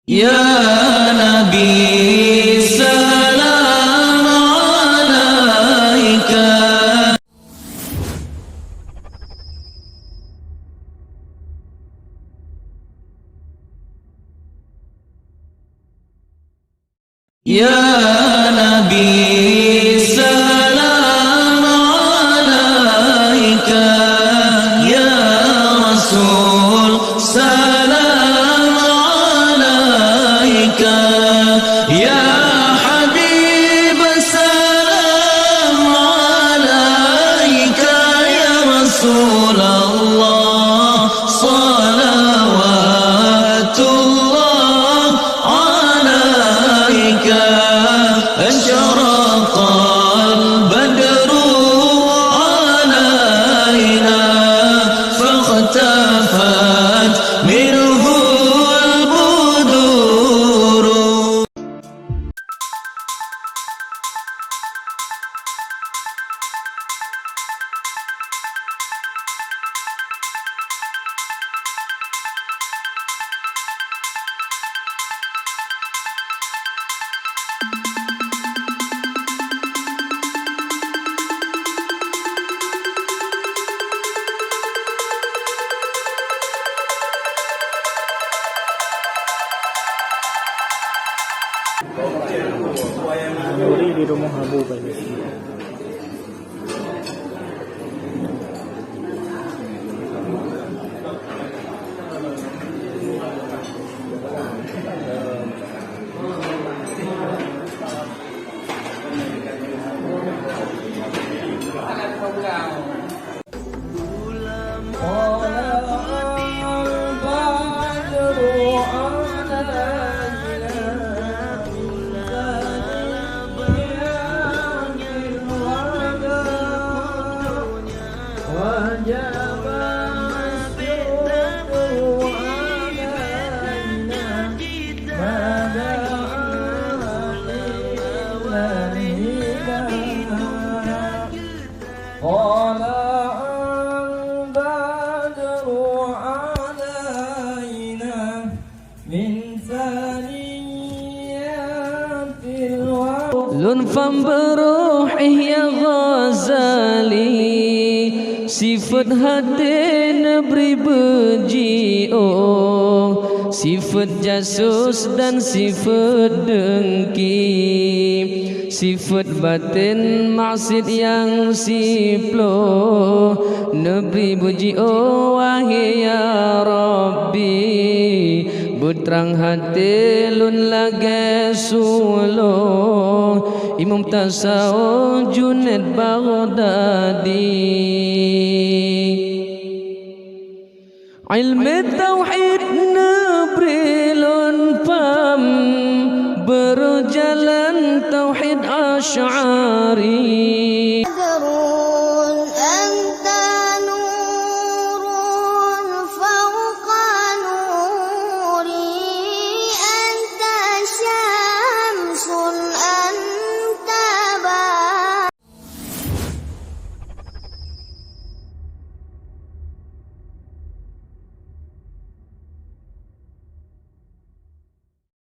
Ya Nabi salam alaika. Ya Nabi salam alaika. Ya Rasul salam alaika. Ya Habib salam alaika. Ya Rasulullah salawatullah alaika. أشرق البدر علينا فاختفت منه البدور. Nuri di rumah Abu Bakar. Lunfam beruhih ya Ghazali, sifat hati nebri bejio, sifat jasus dan sifat dengki, sifat batin maksud yang siplo, nebri bejio wahai ya Rabbi. Butrang hati lun lage sulo, Imam Tasawuf Junaid Baghdadi. Ilmu tauhid nebri lun pam, berjalan tauhid asy'ari.